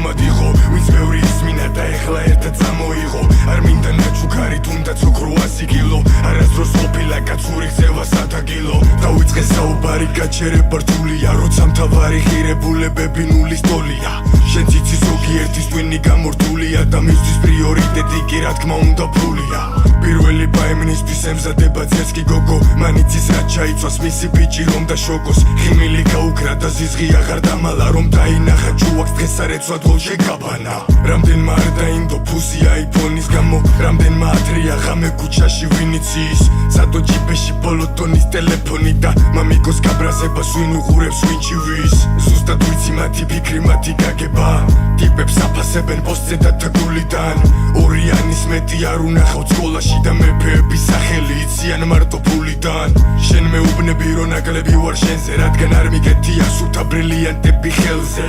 ჭუმად იყო ვინც ბევრი ისმინა და ეხლა ერთად წამოიღო არ მინდა ნაჩუქარი თუნდაც ოქრო 100 კილო არასდროს ყოფილა კაცური ხევა სათაგილო დავიწყე საუბარი გაჩერება რთულია როცა მთავარი ღირებულებები ნულის ტოლია შენ ციცი ზოგიერთის ტვინი გამორთულია და მისთვის პრიორიტეტი კი რა თქმა უნდა ფულია პირველი ბაემნისთვის ემზადება ძერს კი გოგო მანიცის რაც ჩაიცვას მისი ბიჭი რომ და შოკოს ხიმილი გაუქრა და ზიზღი აღარ დამალა რომ დაინახა ჯუაკს დღეს არ ეცვა დოლჩე გაბანა რამდენმა არ დაინდო ფუსი აიფონის გამო რამდენმა ათრია ღამე ქუჩაში ვინიციის სადო ჯიპეში ბოლოტონის ტელეფონი და მამიკოს გაბრაზებას ვინ უყურებს ვინჩი ვის ზუსტად ვიცი მათი ფიქრი მათი გაგება ტიპებს აფასებენ პოსტზე და თაგულიდან ორიანის მეტი არ უნახავთ სკოლაში და მეფეების სახელი იციან მარტო ფულიდან შენ მეუბნები რომ ნაკლები ვარ შენზე რადგან არ მიგეთია სუთა ბრილიანტები ხელზე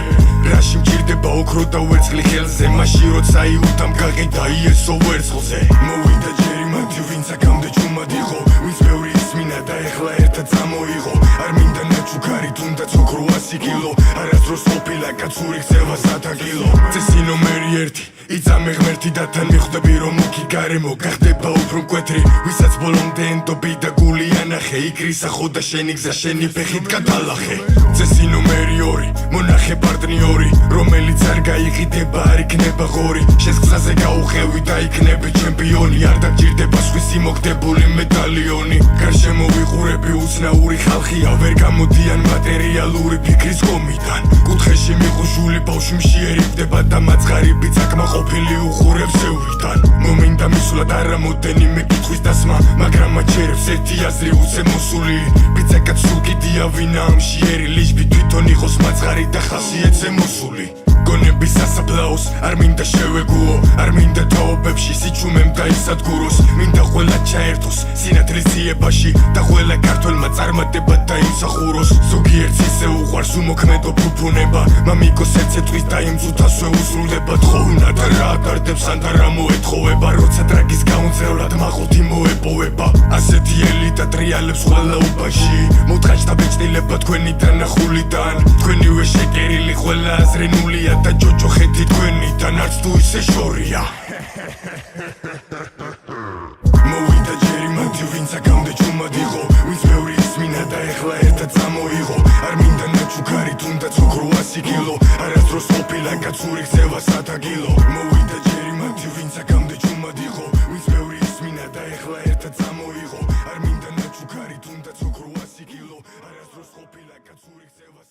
რაში მჭირდება ოქრო და ვერცხლი ხელზე მაშინ როცა იუთამ გაყიდა იესო ვერცხლზე მოვიდა ჯერი მათი ვინც აქამდე ჭუმად იყო ვინც ბევრი ისმინა და ეხლა ერთად წამოიღო არ მინდა ნაჩუქარი თუნდაც ოქრო 100 კილო არასდროს ყოფილა კაცური ხევა სათაგილო წესი ნომერი 1 იწამე ღმერთი და თან მიხვდები რომ მუქი გარემო გახდება უფრო მკვეთრი ვისაც ბოლომდე ენდობი და გული ანახე იკრისახო და შენი გზა შენი ფეხით გადალახე წესი ნომერი 2 მონახე პარტნიორი რომელიც არ გაიყიდება არ იქნება ღორი შენს გზაზე გაუხევი და იქნები ჩემპიონი არ დაგჭირდება სხვისი მოგდებული მედალიონი გარშემო ვიყურები უცნაური ხალხია ვერ გამოდიან მატერიალური ფიქრის ხომიდან კუთხეში მიყუშული ბავშვი მშიერებდება და მაცხარი ბიცაკმა ყოფილი უხურებს ზევრიდან მომინდა მისვლად არამოდენიმე კითხვის დასმა მაგრამ მაჩერებს ერთი აზრი უცემოსული ბიცაკაც სულ კიდია ვინა ამშიერი ლიჟბი თვითონ იყოს მაცხარი და ხასიათზე მოსული გონების სასაფლაოს არ მინდა შევეგუო არ მინდა თაობებში სიჩუმემ დაისადგუროს მინდა ყველა ჩაერთოს სინათლის ძიებაში და ყველა ქართველმა წარმატება დაიმსახუროს ზოგიერთს ისე უყვარს უმოქმედო ფუფუნება მამიკოს ეცეტყვის და იმ ძუთასვე უსრულდება თხოვნა და რა ატარდებს ან და რა მოეთხოვება როცა ტრაგის გაუნწევრად მაყუთი მოეპოვება ასეთი ელიტა ტრიალებს ყველა უბანში მოთხაჭთა ბეჭდილება თქვენი დანახულიდან თქვენივე შეკერილი ყველა აზრი ნულია და ჯოჯოხეთი თქვენიდან არც თუ ისე შორია მოვიდა ჯერი მათი ვინც აქამდე ჭუმად იყო ვინც ბევრი ისმინა და ეხლა ერთად წამოიღო არ მინდა ნაჩუქარი თუნდაც ოქრო 100 კილო არასდროს ყოფილა კაცური ხევა სათაგილო მოვიდა ჯერი მათი ვინც აქამდე ჭუმად იყო ვინც ბევრი ისმინა და ეხლა ერთად წამოიღო არ მინდა ნაჩუქარი თუნდაც ოქრო 100 კილო არასდროს ყოფილა კაცური ხევა